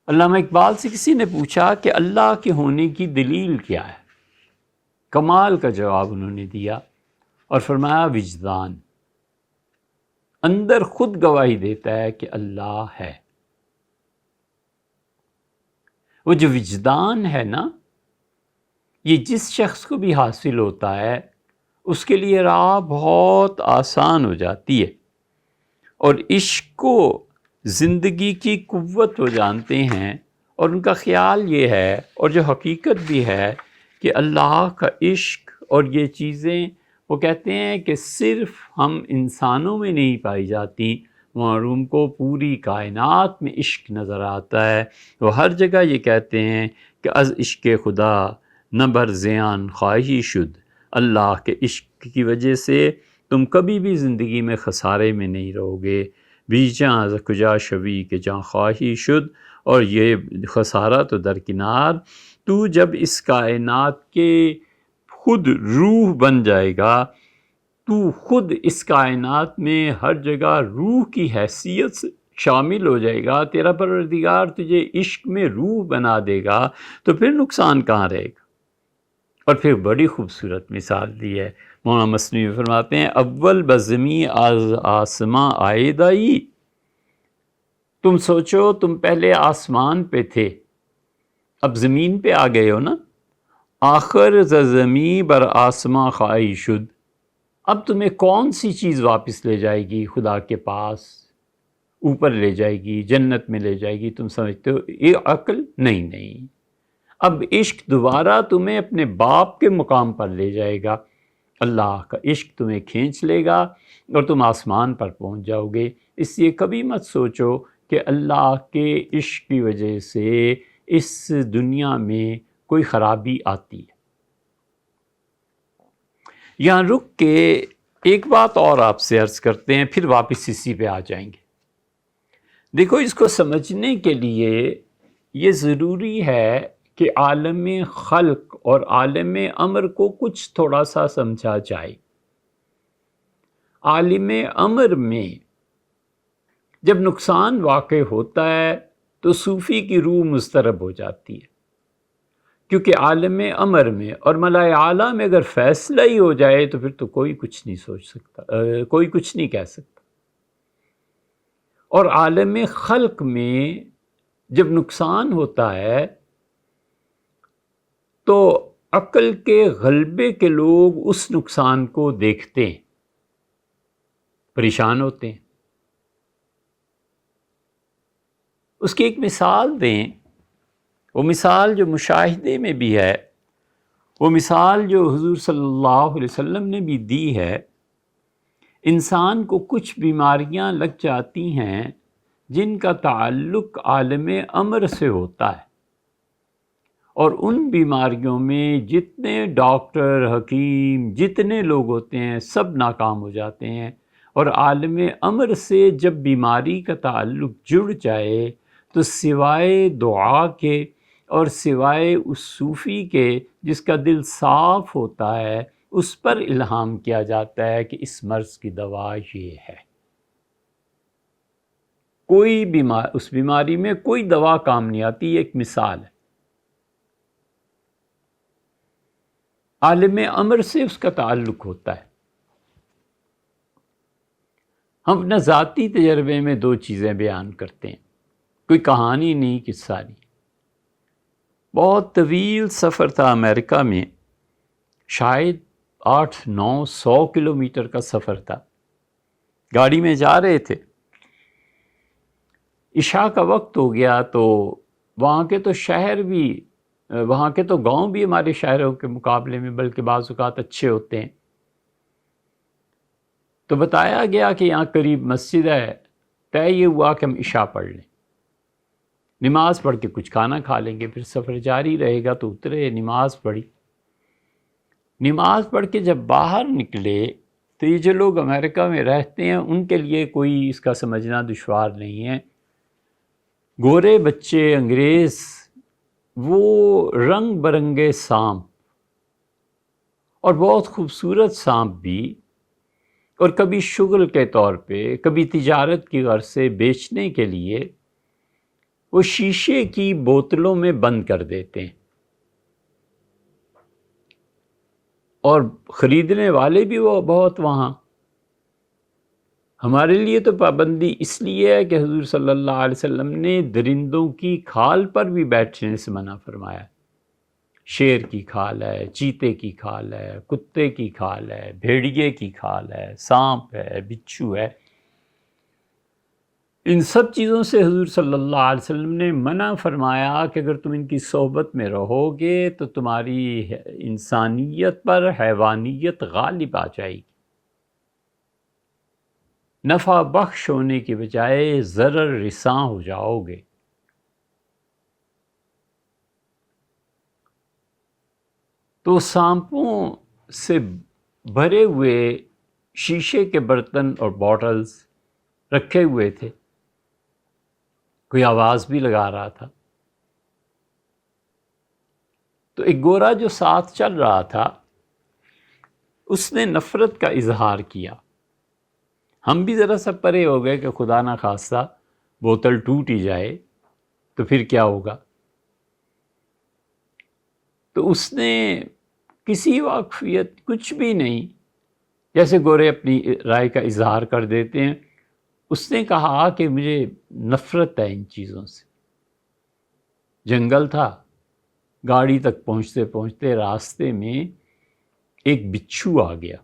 علامہ اقبال سے کسی نے پوچھا کہ اللہ کے ہونے کی دلیل کیا ہے؟ کمال کا جواب انہوں نے دیا اور فرمایا وجدان، اندر خود گواہی دیتا ہے کہ اللہ ہے۔ وہ جو وجدان ہے نا، یہ جس شخص کو بھی حاصل ہوتا ہے اس کے لیے راہ بہت آسان ہو جاتی ہے، اور عشق کو زندگی کی قوت وہ جانتے ہیں، اور ان کا خیال یہ ہے، اور جو حقیقت بھی ہے، کہ اللہ کا عشق اور یہ چیزیں وہ کہتے ہیں کہ صرف ہم انسانوں میں نہیں پائی جاتی، معروم کو پوری کائنات میں عشق نظر آتا ہے۔ وہ ہر جگہ یہ کہتے ہیں کہ از عشق خدا نہ بر زیان خواہی شد، اللہ کے عشق کی وجہ سے تم کبھی بھی زندگی میں خسارے میں نہیں رہو گے، بیجاں ز کجا شوی کہ جاں خواہی شد۔ اور یہ خسارہ تو درکنار، تو جب اس کائنات کے خود روح بن جائے گا، تو خود اس کائنات میں ہر جگہ روح کی حیثیت سے شامل ہو جائے گا، تیرا پروردگار تجھے عشق میں روح بنا دے گا، تو پھر نقصان کہاں رہے گا؟ اور پھر بڑی خوبصورت مثال دی ہے، مولانا مثنوی فرماتے ہیں اول بزمی از آسماں آئیدائی، تم سوچو تم پہلے آسمان پہ تھے، اب زمین پہ آ گئے ہو نا، آخر ز زمیں بر آسماں خواہی شد، اب تمہیں کون سی چیز واپس لے جائے گی خدا کے پاس؟ اوپر لے جائے گی، جنت میں لے جائے گی؟ تم سمجھتے ہو یہ عقل؟ نہیں، اب عشق دوبارہ تمہیں اپنے باپ کے مقام پر لے جائے گا، اللہ کا عشق تمہیں کھینچ لے گا اور تم آسمان پر پہنچ جاؤ گے۔ اس لیے کبھی مت سوچو کہ اللہ کے عشق کی وجہ سے اس دنیا میں کوئی خرابی آتی ہے۔ یہاں رک کے ایک بات اور آپ سے عرض کرتے ہیں، پھر واپس اسی پہ آ جائیں گے۔ دیکھو، اس کو سمجھنے کے لیے یہ ضروری ہے کہ عالم خلق اور عالم امر کو کچھ تھوڑا سا سمجھا جائے۔ عالم امر میں جب نقصان واقع ہوتا ہے تو صوفی کی روح مضطرب ہو جاتی ہے، کیونکہ عالم امر میں اور ملائے اعلیٰ میں اگر فیصلہ ہی ہو جائے تو پھر تو کوئی کچھ نہیں سوچ سکتا، کوئی کچھ نہیں کہہ سکتا۔ اور عالم خلق میں جب نقصان ہوتا ہے تو عقل کے غلبے کے لوگ اس نقصان کو دیکھتے ہیں، پریشان ہوتے ہیں۔ اس کی ایک مثال دیں، وہ مثال جو مشاہدے میں بھی ہے، وہ مثال جو حضور صلی اللہ علیہ وسلم نے بھی دی ہے۔ انسان کو کچھ بیماریاں لگ جاتی ہیں جن کا تعلق عالم امر سے ہوتا ہے، اور ان بیماریوں میں جتنے ڈاکٹر، حکیم، جتنے لوگ ہوتے ہیں سب ناکام ہو جاتے ہیں، اور عالم امر سے جب بیماری کا تعلق جڑ جائے تو سوائے دعا کے اور سوائے اس صوفی کے جس کا دل صاف ہوتا ہے، اس پر الہام کیا جاتا ہے کہ اس مرض کی دوا یہ ہے۔ کوئی اس بیماری میں کوئی دوا کام نہیں آتی، یہ ایک مثال ہے۔ عالم امر سے اس کا تعلق ہوتا ہے۔ ہم اپنا ذاتی تجربے میں دو چیزیں بیان کرتے ہیں، کوئی کہانی نہیں، قصہ نہیں۔ بہت طویل سفر تھا امریکہ میں، شاید 800-900 کلومیٹر کا سفر تھا۔ گاڑی میں جا رہے تھے، عشاء کا وقت ہو گیا تو وہاں کے تو شہر بھی، وہاں کے تو گاؤں بھی ہمارے شہروں کے مقابلے میں بلکہ بعض اوقات اچھے ہوتے ہیں۔ تو بتایا گیا کہ یہاں قریب مسجد ہے، طے یہ ہوا کہ ہم عشاء پڑھ لیں، نماز پڑھ کے کچھ کھانا کھا لیں گے، پھر سفر جاری رہے گا۔ تو اترے، نماز پڑھی، نماز پڑھ کے جب باہر نکلے تو یہ جو لوگ امریکہ میں رہتے ہیں ان کے لیے کوئی اس کا سمجھنا دشوار نہیں ہے۔ گورے بچے انگریز، وہ رنگ برنگے سانپ، اور بہت خوبصورت سانپ بھی، اور کبھی شغل کے طور پہ، کبھی تجارت کی غرض سے بیچنے کے لیے وہ شیشے کی بوتلوں میں بند کر دیتے ہیں، اور خریدنے والے بھی وہ بہت وہاں۔ ہمارے لیے تو پابندی اس لیے ہے کہ حضور صلی اللہ علیہ وسلم نے درندوں کی کھال پر بھی بیٹھنے سے منع فرمایا۔ شیر کی کھال ہے، چیتے کی کھال ہے، کتے کی کھال ہے، بھیڑیے کی کھال ہے، سانپ ہے، بچھو ہے، ان سب چیزوں سے حضور صلی اللہ علیہ وسلم نے منع فرمایا کہ اگر تم ان کی صحبت میں رہو گے تو تمہاری انسانیت پر حیوانیت غالب آ جائے گی، نفع بخش ہونے کی بجائے ضرر رساں ہو جاؤ گے۔ تو سانپوں سے بھرے ہوئے شیشے کے برتن اور باٹلز رکھے ہوئے تھے، کوئی آواز بھی لگا رہا تھا۔ تو ایک گورا جو ساتھ چل رہا تھا اس نے نفرت کا اظہار کیا۔ ہم بھی ذرا سا پرے ہو گئے کہ خدا نہ خواستہ بوتل ٹوٹ ہی جائے تو پھر کیا ہوگا۔ تو اس نے کسی واقفیت کچھ بھی نہیں، جیسے گورے اپنی رائے کا اظہار کر دیتے ہیں، اس نے کہا کہ مجھے نفرت ہے ان چیزوں سے۔ جنگل تھا، گاڑی تک پہنچتے پہنچتے راستے میں ایک بچھو آ گیا،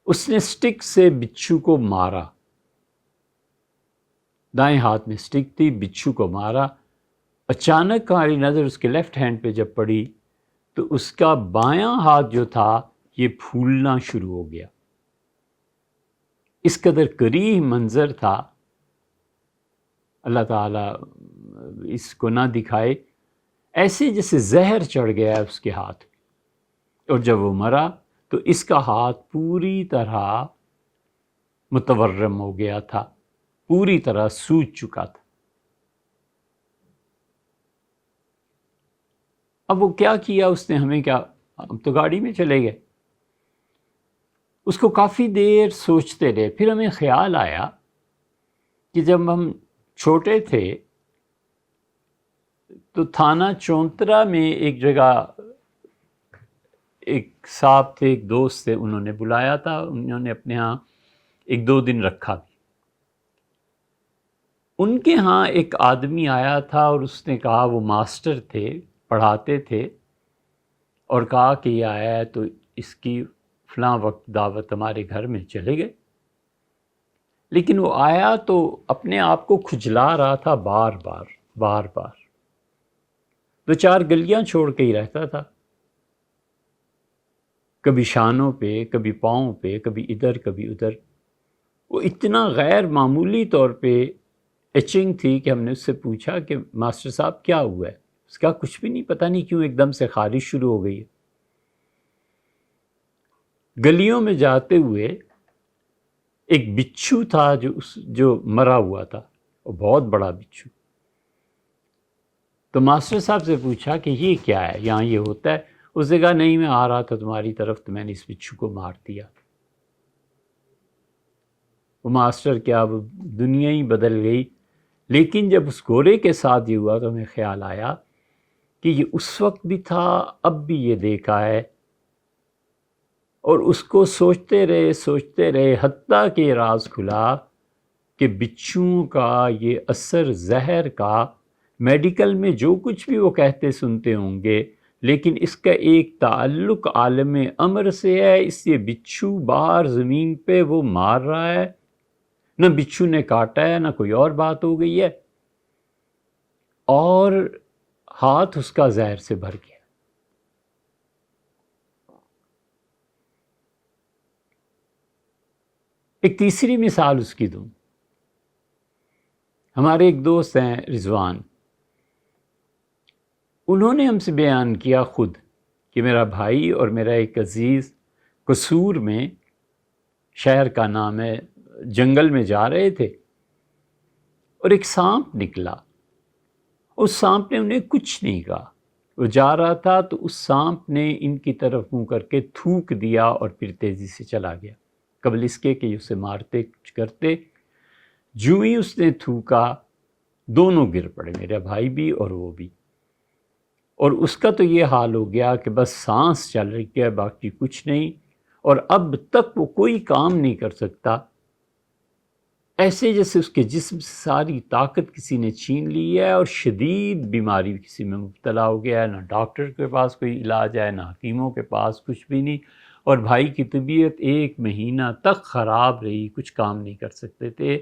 اس نے سٹک سے بچھو کو مارا، دائیں ہاتھ میں سٹک تھی، بچھو کو مارا۔ اچانک ہماری نظر اس کے لیفٹ ہینڈ پہ جب پڑی تو اس کا بایاں ہاتھ جو تھا یہ پھولنا شروع ہو گیا۔ اس قدر کریہ منظر تھا، اللہ تعالیٰ اس کو نہ دکھائے، ایسے جیسے زہر چڑھ گیا ہے اس کے ہاتھ، اور جب وہ مرا تو اس کا ہاتھ پوری طرح متورم ہو گیا تھا، پوری طرح سوج چکا تھا۔ اب وہ کیا کیا اس نے، ہمیں کیا، ہم تو گاڑی میں چلے گئے۔ اس کو کافی دیر سوچتے رہے، پھر ہمیں خیال آیا کہ جب ہم چھوٹے تھے تو تھانہ چونترا میں ایک جگہ ایک صاحب تھے، ایک دوست تھے، انہوں نے بلایا تھا، انہوں نے اپنے ہاں ایک دو دن رکھا بھی۔ ان کے ہاں ایک آدمی آیا تھا اور اس نے کہا، وہ ماسٹر تھے، پڑھاتے تھے، اور کہا کہ یہ آیا ہے تو اس کی فلاں وقت دعوت ہمارے گھر میں، چلے گئے۔ لیکن وہ آیا تو اپنے آپ کو کھجلا رہا تھا بار بار، دو چار گلیاں چھوڑ کے ہی رہتا تھا، کبھی شانوں پہ، کبھی پاؤں پہ، کبھی ادھر کبھی ادھر۔ وہ اتنا غیر معمولی طور پہ ایچنگ تھی کہ ہم نے اس سے پوچھا کہ ماسٹر صاحب کیا ہوا ہے؟ اس کا کچھ بھی نہیں، پتہ نہیں کیوں ایک دم سے خارش شروع ہو گئی ہے۔ گلیوں میں جاتے ہوئے ایک بچھو تھا جو مرا ہوا تھا، وہ بہت بڑا بچھو۔ تو ماسٹر صاحب سے پوچھا کہ یہ کیا ہے، یہاں یہ ہوتا ہے؟ اس نے کہا نہیں، میں آ رہا تھا تمہاری طرف تو میں نے اس بچھو کو مار دیا۔ وہ ماسٹر کیا، وہ دنیا ہی بدل گئی۔ لیکن جب اس گورے کے ساتھ یہ ہوا تو ہمیں خیال آیا کہ یہ اس وقت بھی تھا، اب بھی یہ دیکھا ہے، اور اس کو سوچتے رہے حتیٰ کہ راز کھلا کہ بچھوؤں کا یہ اثر زہر کا، میڈیکل میں جو کچھ بھی وہ کہتے سنتے ہوں گے، لیکن اس کا ایک تعلق عالم امر سے ہے، اس لیے بچھو باہر زمین پہ وہ مار رہا ہے، نہ بچھو نے کاٹا ہے، نہ کوئی اور بات ہو گئی ہے، اور ہاتھ اس کا زہر سے بھر گیا۔ ایک تیسری مثال اس کی دوں، ہمارے ایک دوست ہیں رضوان، انہوں نے ہم سے بیان کیا خود کہ میرا بھائی اور میرا ایک عزیز قصور میں، شہر کا نام ہے، جنگل میں جا رہے تھے اور ایک سانپ نکلا۔ اس سانپ نے انہیں کچھ نہیں کہا، وہ جا رہا تھا تو اس سانپ نے ان کی طرف منہ کر کے تھوک دیا اور پھر تیزی سے چلا گیا، قبل اس کے کہ اسے مارتے کچھ کرتے۔ جو ہی اس نے تھوکا دونوں گر پڑے، میرا بھائی بھی اور وہ بھی، اور اس کا تو یہ حال ہو گیا کہ بس سانس چل رہی ہے، باقی کچھ نہیں، اور اب تک وہ کوئی کام نہیں کر سکتا، ایسے جیسے اس کے جسم سے ساری طاقت کسی نے چھین لی ہے، اور شدید بیماری کسی میں مبتلا ہو گیا ہے، نہ ڈاکٹر کے پاس کوئی علاج ہے، نہ حکیموں کے پاس، کچھ بھی نہیں، اور بھائی کی طبیعت 1 مہینہ تک خراب رہی، کچھ کام نہیں کر سکتے تھے،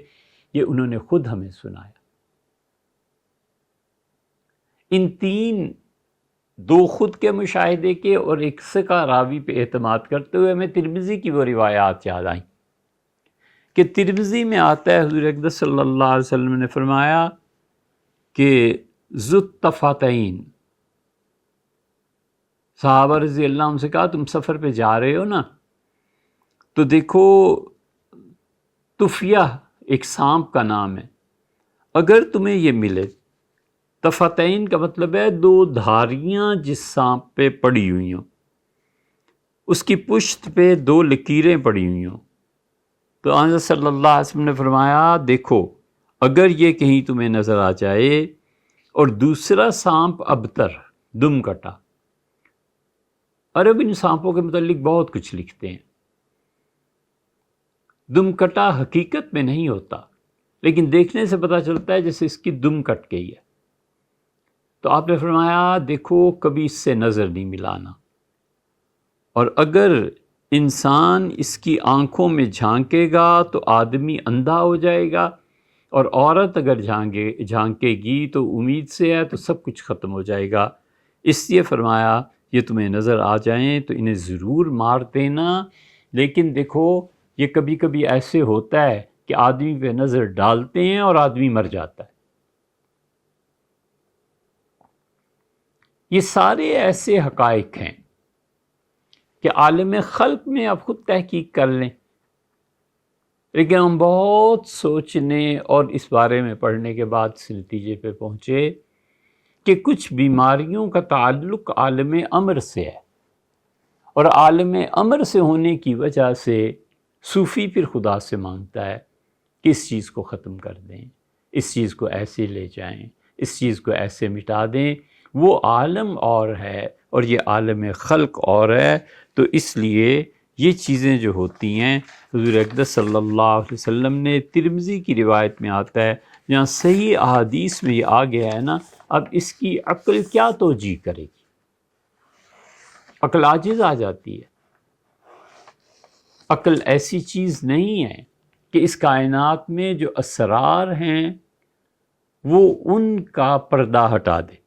یہ انہوں نے خود ہمیں سنایا۔ ان دو خود کے مشاہدے کے اور ایک ثقہ راوی پہ اعتماد کرتے ہوئے ہمیں ترمذی کی وہ روایات یاد آئیں کہ ترمذی میں آتا ہے حضور اقدس صلی اللہ علیہ وسلم نے فرمایا کہ ذُو طفتین، صحابہ رضی اللہ عنہ سے کہا تم سفر پہ جا رہے ہو نا، تو دیکھو طفیہ ایک سانپ کا نام ہے، اگر تمہیں یہ ملے، طفتین کا مطلب ہے 2 دھاریاں جس سانپ پہ پڑی ہوئی ہوں، اس کی پشت پہ 2 لکیریں پڑی ہوئی ہوں، تو آنظر صلی اللہ علیہ وسلم نے فرمایا دیکھو اگر یہ کہیں تمہیں نظر آ جائے، اور دوسرا سانپ ابتر، دم کٹا، عرب ان سانپوں کے متعلق بہت کچھ لکھتے ہیں، دم کٹا حقیقت میں نہیں ہوتا، لیکن دیکھنے سے پتہ چلتا ہے جیسے اس کی دم کٹ گئی ہے، تو آپ نے فرمایا دیکھو کبھی اس سے نظر نہیں ملانا، اور اگر انسان اس کی آنکھوں میں جھانکے گا تو آدمی اندھا ہو جائے گا، اور عورت اگر جھانکے گی تو امید سے ہے تو سب کچھ ختم ہو جائے گا، اس لیے فرمایا یہ تمہیں نظر آ جائیں تو انہیں ضرور مار دینا، لیکن دیکھو یہ کبھی کبھی ایسے ہوتا ہے کہ آدمی پہ نظر ڈالتے ہیں اور آدمی مر جاتا ہے۔ یہ سارے ایسے حقائق ہیں کہ عالم خلق میں آپ خود تحقیق کر لیں، لیکن ہم بہت سوچنے اور اس بارے میں پڑھنے کے بعد اس نتیجے پہ پہنچے کہ کچھ بیماریوں کا تعلق عالم امر سے ہے، اور عالم امر سے ہونے کی وجہ سے صوفی پھر خدا سے مانگتا ہے کہ اس چیز کو ختم کر دیں، اس چیز کو ایسے لے جائیں، اس چیز کو ایسے مٹا دیں، وہ عالم اور ہے اور یہ عالم خلق اور ہے، تو اس لیے یہ چیزیں جو ہوتی ہیں حضور اقدس صلی اللہ علیہ وسلم نے، ترمذی کی روایت میں آتا ہے، جہاں صحیح احادیث میں یہ آ گیا ہے نا، اب اس کی عقل کیا توجیہ کرے گی، عقل عاجز آ جاتی ہے۔ عقل ایسی چیز نہیں ہے کہ اس کائنات میں جو اسرار ہیں وہ ان کا پردہ ہٹا دے۔